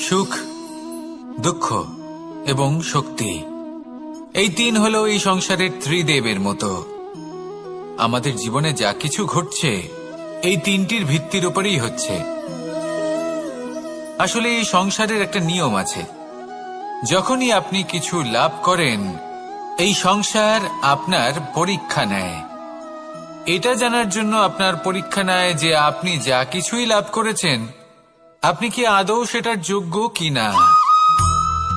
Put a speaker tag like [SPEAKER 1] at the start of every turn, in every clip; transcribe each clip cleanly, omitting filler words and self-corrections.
[SPEAKER 1] সুখ, দুঃখ এবং শক্তি, এই তিন হলো এই সংসারের ত্রিদেবের মতো। আমাদের জীবনে যা কিছু ঘটছে এই তিনটির ভিত্তির উপরেই হচ্ছে। আসলে এই সংসারের একটা নিয়ম আছে, যখনই আপনি কিছু লাভ করেন এই সংসার আপনার পরীক্ষা নেয়। এটা জানার জন্য আপনার পরীক্ষা নেয় যে আপনি যা কিছুই লাভ করেছেন আপনি কি আদৌ সেটার যোগ্য কিনা।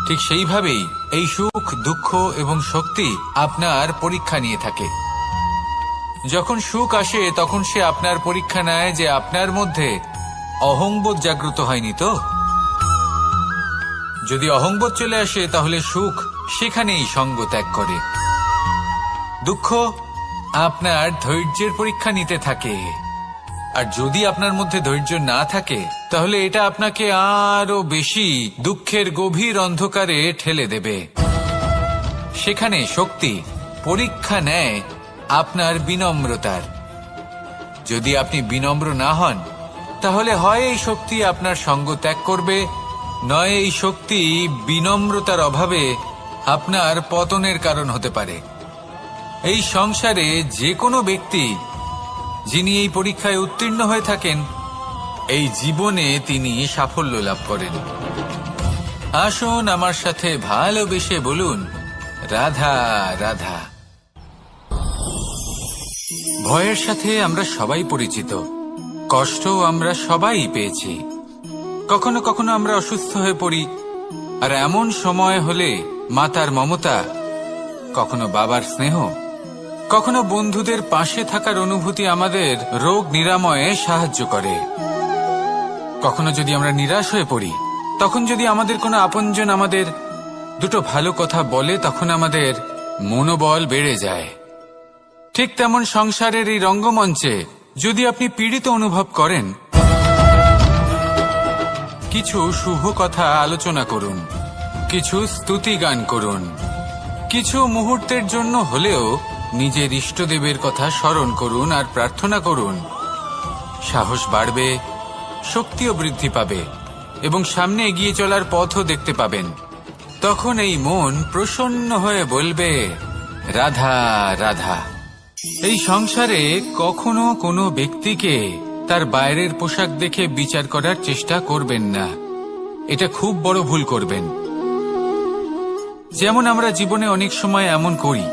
[SPEAKER 1] ঠিক সেইভাবেই এই সুখ, দুঃখ এবং শক্তি আপনার পরীক্ষা নিয়ে থাকে। যখন সুখ আসে তখন সে আপনার পরীক্ষা নেয় যে আপনার মধ্যে অহংবোধ জাগ্রত হয়নি তো। যদি অহংবোধ চলে আসে তাহলে সুখ সেখানেই সঙ্গ ত্যাগ করে। দুঃখ আপনার ধৈর্যের পরীক্ষা নিতে থাকে, আর যদি আপনার মধ্যে ধৈর্য না থাকে তাহলে এটা আপনাকে আরো বেশি দুঃখের গভীর অন্ধকারে ঠেলে দেবে। সেখানে শক্তি পরীক্ষা নেয় আপনার বিনম্রতার। যদি আপনি বিনম্র না হন তাহলে হয় এই শক্তি আপনার সঙ্গ ত্যাগ করবে, নয় এই শক্তি বিনম্রতার অভাবে আপনার পতনের কারণ হতে পারে। এই সংসারে যে কোনো ব্যক্তি যিনি এই পরীক্ষায় উত্তীর্ণ হয়ে থাকেন এই জীবনে তিনি সাফল্য লাভ করেন। আসুন আমার সাথে ভালোবেসে বলুন, রাধা রাধা। ভয়ের সাথে আমরা সবাই পরিচিত, কষ্টও আমরা সবাই পেয়েছি। কখনো কখনো আমরা অসুস্থ হয়ে পড়ি, আর এমন সময় হলে মাতার মমতা, কখনো বাবার স্নেহ, কখনো বন্ধুদের পাশে থাকার অনুভূতি আমাদের রোগ নিরাময়ে সাহায্য করে। কখনো যদি আমরা নিরাশ হয়ে পড়ি, তখন যদি আমাদের কোনো আপনজন আমাদের দুটো ভালো কথা বলে তখন আমাদের মনোবল বেড়ে যায়। ঠিক তেমন সংসারের এই রঙ্গমঞ্চে যদি আপনি পীড়িত অনুভব করেন, কিছু শুভ কথা আলোচনা করুন, কিছু স্তুতি গান করুন, কিছু মুহূর্তের জন্য হলেও নিজের ইষ্টদেবের কথা স্মরণ করুন আর প্রার্থনা করুন। সাহস বাড়বে, শক্তিও বৃদ্ধি পাবে এবং সামনে এগিয়ে চলার পথও দেখতে পাবেন। তখন এই মন প্রসন্ন হয়ে বলবে, রাধা রাধা। এই সংসারে কখনো কোনো ব্যক্তিকে তার বাইরের পোশাক দেখে বিচার করার চেষ্টা করবেন না, এটা খুব বড় ভুল করবেন। যেমন আমরা জীবনে অনেক সময় এমন করি,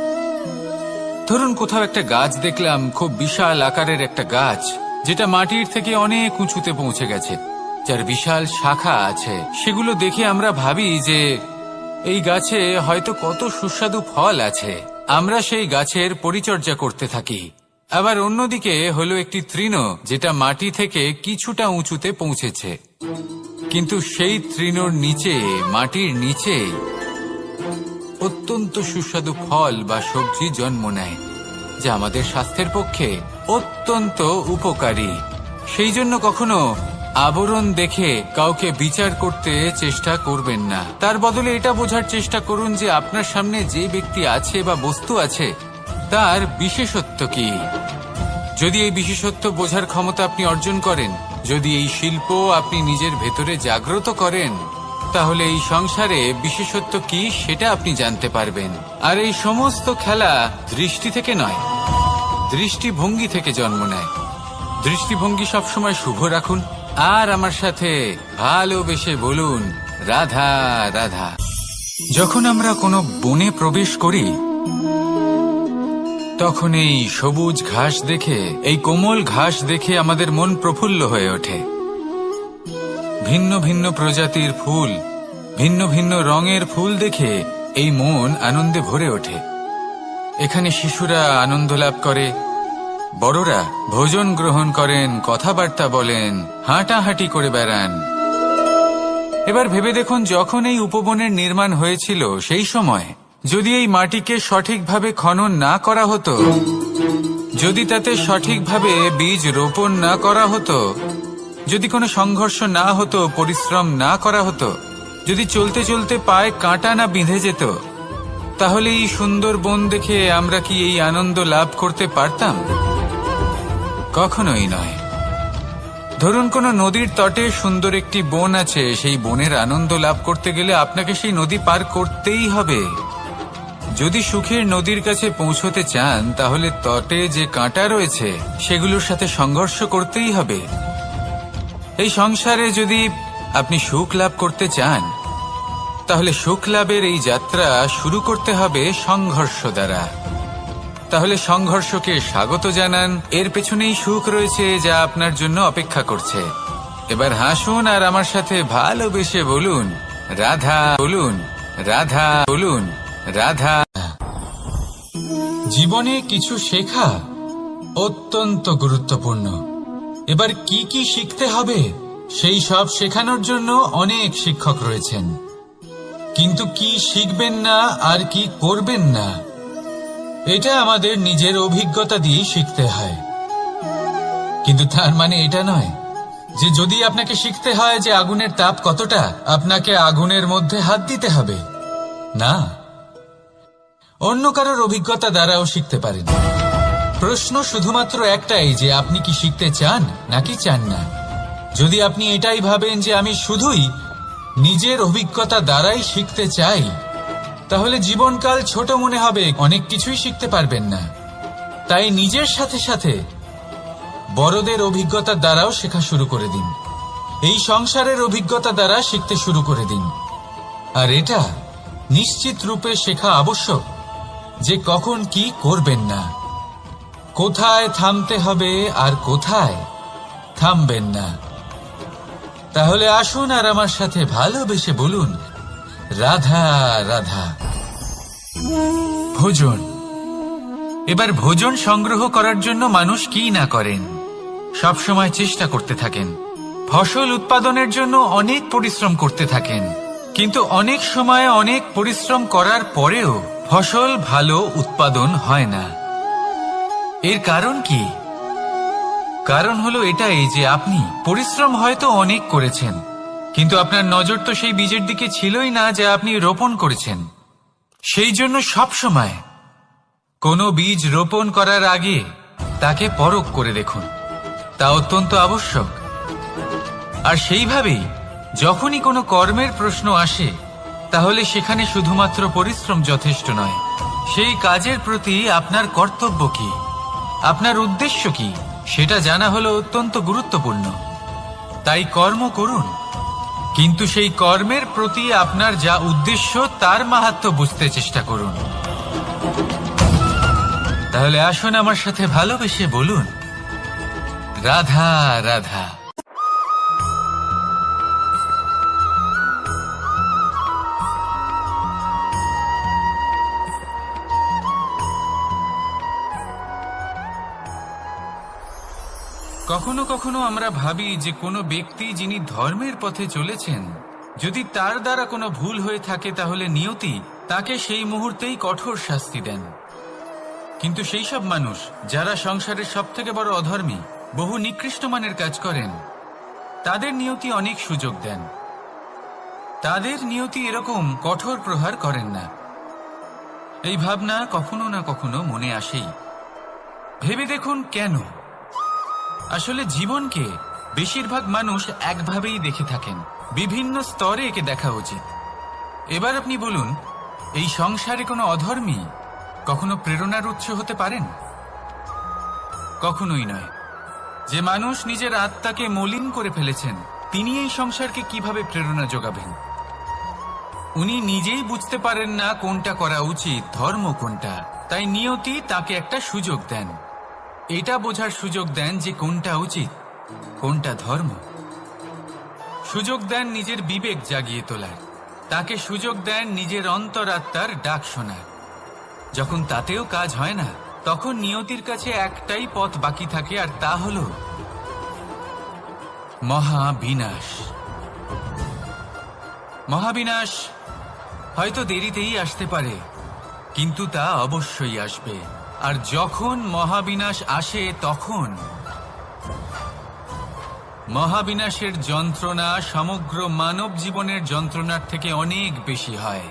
[SPEAKER 1] ধরুন কোথাও একটা গাছ দেখলাম, খুব বিশাল আকারের একটা গাছ, যেটা মাটির থেকে অনেক উঁচুতে পৌঁছে গেছে, যার বিশাল শাখা আছে। সেগুলো দেখে আমরা ভাবি যে এই গাছে হয়তো কত সুস্বাদু ফল আছে, আমরা সেই গাছের পরিচর্যা করতে থাকি। আবার অন্যদিকে হলো একটি তৃণ, যেটা মাটি থেকে কিছুটা উঁচুতে পৌঁছেছে, কিন্তু সেই তৃণর নিচে, মাটির নিচে অত্যন্ত সুস্বাদু ফল বা সবজি জন্ম নেয়, যা আমাদের স্বাস্থ্যের পক্ষে অত্যন্ত উপকারী। সেই জন্য কখনো আবরণ দেখে কাউকে বিচার করতে চেষ্টা করবেন না। তার বদলে এটা বোঝার চেষ্টা করুন যে আপনার সামনে যে ব্যক্তি আছে বা বস্তু আছে তার বিশেষত্ব কি। যদি এই বিশেষত্ব বোঝার ক্ষমতা আপনি অর্জন করেন, যদি এই শিল্প আপনি নিজের ভেতরে জাগ্রত করেন, তাহলে এই সংসারে বিশেষত্ব কি সেটা আপনি জানতে পারবেন। আর এই সমস্ত খেলা দৃষ্টি থেকে নয়, দৃষ্টিভঙ্গি থেকে জন্ম নেয়। দৃষ্টিভঙ্গি সবসময় শুভ রাখুন আর আমার সাথে ভালোবেসে বলুন, রাধা রাধা। যখন আমরা কোনো বনে প্রবেশ করি তখন এই সবুজ ঘাস দেখে, এই কোমল ঘাস দেখে আমাদের মন প্রফুল্ল হয়ে ওঠে। ভিন্ন ভিন্ন প্রজাতির ফুল, ভিন্ন ভিন্ন রঙের ফুল দেখে এই মন আনন্দে ভরে ওঠে। এখানে শিশুরা আনন্দ লাভ করে, বড়রা ভোজন গ্রহণ করেন, কথাবার্তা বলেন, হাঁটাহাঁটি করে বেড়ান। এবার ভেবে দেখুন, যখন এই উপবনের নির্মাণ হয়েছিল সেই সময় যদি এই মাটিকে সঠিকভাবে খনন না করা হতো, যদি তাতে সঠিকভাবে বীজ রোপণ না করা হতো, যদি কোনো সংঘর্ষ না হতো, পরিশ্রম না করা হতো, যদি চলতে চলতে পায়ে কাঁটা না বিঁধে যেত, তাহলে এই সুন্দর বন দেখে আমরা কি এই আনন্দ লাভ করতে পারতাম? কখনোই নয়। ধরুন কোনো নদীর তটে সুন্দর একটি বন আছে, সেই বনের আনন্দ লাভ করতে গেলে আপনাকে সেই নদী পার করতেই হবে। যদি সুখের নদীর কাছে পৌঁছতে চান তাহলে তটে যে কাঁটা রয়েছে সেগুলোর সাথে সংঘর্ষ করতেই হবে। এই সংসারে যদি আপনি সুখ লাভ করতে চান তাহলে সুখ লাভের এই যাত্রা শুরু করতে হবে সংঘর্ষ দ্বারা। তাহলে সংঘর্ষকে স্বাগত জানান, এর পেছনেই সুখ রয়েছে যা আপনার জন্য অপেক্ষা করছে। এবার হাসুন আর আমার সাথে ভালোবেসে বলুন রাধা, বলুন রাধা, বলুন রাধা। জীবনে কিছু শেখা অত্যন্ত গুরুত্বপূর্ণ। এবার কি কি শিখতে হবে সেই সব শেখানোর জন্য অনেক শিক্ষক রয়েছেন, কিন্তু কি শিখবেন না আর কি করবেন না এটা আমাদের নিজের অভিজ্ঞতা দিয়ে শিখতে হয়। কিন্তু তার মানে এটা নয় যে যদি আপনাকে শিখতে হয় যে আগুনের তাপ কতটা, আপনাকে আগুনের মধ্যে হাত দিতে হবে। না, অন্য কারোর অভিজ্ঞতা দ্বারাও শিখতে পারেন। প্রশ্ন শুধুমাত্র একটাই যে আপনি কি শিখতে চান নাকি চান না। যদি আপনি এটাই ভাবেন যে আমি শুধুই নিজের অভিজ্ঞতা দ্বারাই শিখতে চাই, তাহলে জীবনকাল ছোট মনে হবে, অনেক কিছুই শিখতে পারবেন না। তাই নিজের সাথে সাথে বড়দের অভিজ্ঞতা দ্বারাও শেখা শুরু করে দিন। এই সংসারের অভিজ্ঞতা দ্বারা শিখতে শুরু করে দিন। আর এটা নিশ্চিত রূপে শেখা আবশ্যক যে কখন কি করবেন না, কোথায় থামতে হবে আর কোথায় থামবেন না। তাহলে আসুন আর আমার সাথে ভালোবেসে বলুন রাধা রাধা। ভোজন। এবার ভোজন সংগ্রহ করার জন্য মানুষ কি না করেন, সব সময় চেষ্টা করতে থাকেন। ফসল উৎপাদনের জন্য অনেক পরিশ্রম করতে থাকেন, কিন্তু অনেক সময় অনেক পরিশ্রম করার পরেও ফসল ভালো উৎপাদন হয় না। এর কারণ কি? কারণ হলো এটাই যে আপনি পরিশ্রম হয়তো অনেক করেছেন, কিন্তু আপনার নজর তো সেই বীজের দিকে ছিলই না যা আপনি রোপণ করেছেন। সেই জন্য সব সময় কোনো বীজ রোপণ করার আগে তাকে পরখ করে দেখুন, তা অত্যন্ত আবশ্যক। আর সেইভাবেই যখনই কোনো কর্মের প্রশ্ন আসে তাহলে সেখানে শুধুমাত্র পরিশ্রম যথেষ্ট নয়, সেই কাজের প্রতি আপনার কর্তব্য কি, আপনার উদ্দেশ্য কি সেটা জানা হলো অত্যন্ত গুরুত্বপূর্ণ। তাই কর্ম করুন, কিন্তু সেই কর্মের প্রতি আপনার যা উদ্দেশ্য তার মাহাত্ম্য বুঝতে চেষ্টা করুন। তাহলে আসুন আমার সাথে ভালোবেসে বলুন রাধা রাধা। কখনো কখনো আমরা ভাবি যে কোনো ব্যক্তি যিনি ধর্মের পথে চলেছেন, যদি তার দ্বারা কোনো ভুল হয়ে থাকে তাহলে নিয়তি তাকে সেই মুহূর্তেই কঠোর শাস্তি দেন। কিন্তু সেই সব মানুষ যারা সংসারের সবথেকে বড় অধর্মী, বহু নিকৃষ্ট মানের কাজ করেন, তাদের নিয়তি অনেক সুযোগ দেন। তাদের নিয়তি এরকম কঠোর প্রহার করেন না। এই ভাবনা কখনো না কখনো মনে আসেই। ভেবে দেখুন কেন? আসলে জীবনকে বেশিরভাগ মানুষ একভাবেই দেখে থাকেন, বিভিন্ন স্তরে একে দেখা উচিত। এবার আপনি বলুন, এই সংসারে কোনো অধর্মী কখনো প্রেরণার উৎস হতে পারেন? কখনোই নয়। যে মানুষ নিজের আত্মাকে মলিন করে ফেলেছেন, তিনি এই সংসারকে কিভাবে প্রেরণা যোগাবেন? উনি নিজেই বুঝতে পারেন না কোনটা করা উচিত, ধর্ম কোনটা। তাই নিয়তি তাকে একটা সুযোগ দেন, এটা বোঝার সুযোগ দেন যে কোনটা উচিত, কোনটা ধর্ম। সুযোগ দেন নিজের বিবেক জাগিয়ে তোলার, তাকে সুযোগ দেন নিজের অন্তরাত্মার ডাক শোনার। যখন তাতেও কাজ হয় না, তখন নিয়তির কাছে একটাই পথ বাকি থাকে, আর তা হল মহাবিনাশ। মহাবিনাশ হয়তো দেরিতেই আসতে পারে, কিন্তু তা অবশ্যই আসবে। আর যখন মহাবিনাশ আসে তখন মহাবিনাশের যন্ত্রণা সমগ্র মানব জীবনের যন্ত্রণার থেকে অনেক বেশি হয়।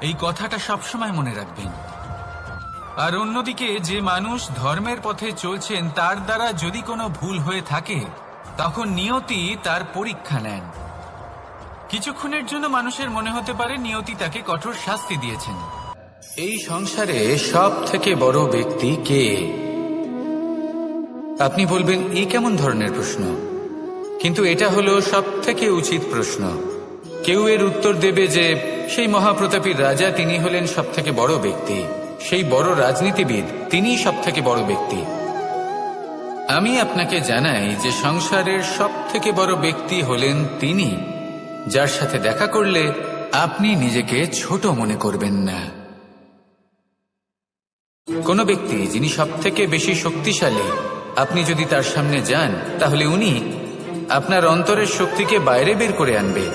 [SPEAKER 1] এই কথাটা সবসময় মনে রাখবেন। আর অন্যদিকে যে মানুষ ধর্মের পথে চলছেন, তার দ্বারা যদি কোনো ভুল হয়ে থাকে তখন নিয়তি তার পরীক্ষা নেন। কিছুক্ষণের জন্য মানুষের মনে হতে পারে নিয়তি তাকে কঠোর শাস্তি দিয়েছেন। এই সংসারে সব থেকে বড় ব্যক্তি কে? আপনি বলবেন এ কেমন ধরনের প্রশ্ন, কিন্তু এটা হলো সব থেকে উচিত প্রশ্ন। কেউ এর উত্তর দেবে যে সেই মহাপ্রতাপী রাজা, তিনি হলেন সব থেকে বড় ব্যক্তি, সেই বড় রাজনীতিবিদ, তিনিই সব থেকে বড় ব্যক্তি। আমি আপনাকে জানাই যে সংসারের সব থেকে বড় ব্যক্তি হলেন তিনি, যার সাথে দেখা করলে আপনি নিজেকে ছোট মনে করবেন না। কোন ব্যক্তি যিনি সব থেকে বেশি শক্তিশালী, আপনি যদি তার সামনে যান তাহলে উনি আপনার অন্তরের শক্তিকে বাইরে বের করে আনবে,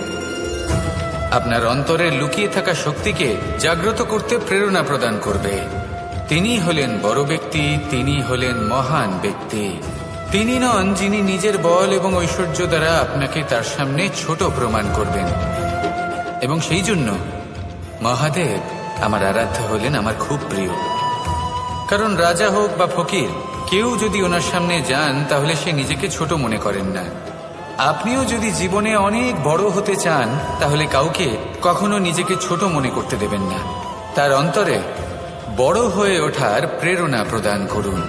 [SPEAKER 1] আপনার অন্তরের লুকিয়ে থাকা শক্তিকে জাগ্রত করতে প্রেরণা প্রদান করবে। তিনি হলেন বড় ব্যক্তি, তিনি হলেন মহান ব্যক্তি। তিনি নন যিনি নিজের বল এবং ঐশ্বর্য দ্বারা আপনাকে তার সামনে ছোট প্রমাণ করবেন। এবং সেই জন্য মহাদেব আমার আরাধ্য হলেন আমার খুব প্রিয়। কারণ রাজা হোক বা ফকির, কেউ যদি ওনার সামনে যান তাহলে সে নিজেকে ছোট মনে করেন না। আপনিও যদি জীবনে অনেক বড় হতে চান তাহলে কাউকে কখনো নিজেকে ছোট মনে করতে দেবেন না। তার অন্তরে বড় হয়ে ওঠার প্রেরণা প্রদান করুন।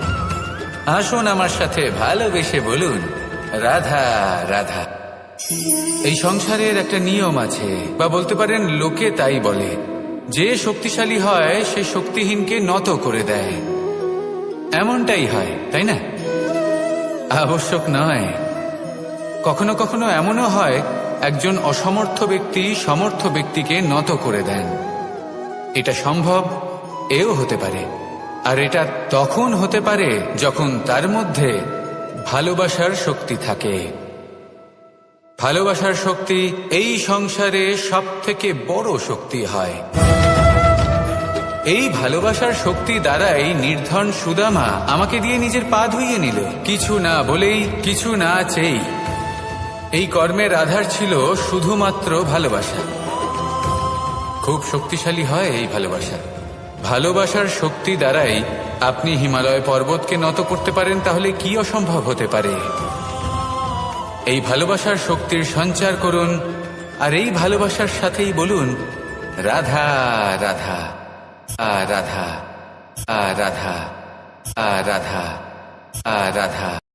[SPEAKER 1] আসুন আমার সাথে ভালোবেসে বলুন, রাধা রাধা। এই সংসারের একটা নিয়ম আছে, বা বলতে পারেন লোকে তাই বলে, যে শক্তিশালী হয় সে শক্তিহীনকে নত করে দেয়। এমনটাই হয়, তাই না? আবশ্যক নয়। কখনো কখনো এমনও হয় একজন অসমর্থ ব্যক্তি সমর্থ ব্যক্তিকে নত করে দেন। এটা সম্ভব, এও হতে পারে। আর এটা তখন হতে পারে যখন তার মধ্যে ভালোবাসার শক্তি থাকে। ভালোবাসার শক্তি এই সংসারে সব থেকে বড় শক্তি হয়। এই ভালোবাসার শক্তি দ্বারাই নির্ধন সুদামা আমাকে দিয়ে নিজের পা ধুইয়ে নিল, কিছু না বলেই, কিছু না চেয়েই। এই কর্মের আধার ছিল শুধুমাত্র ভালোবাসা। খুব শক্তিশালী হয় এই ভালোবাসা। ভালোবাসার শক্তি দ্বারাই আপনি হিমালয় পর্বতকে নত করতে পারেন, তাহলে কি অসম্ভব হতে পারে? এই ভালোবাসার শক্তির সঞ্চার করুন, আর এই ভালোবাসার সাথেই বলুন, রাধা রাধা রাধা রাধা রাধা রাধা।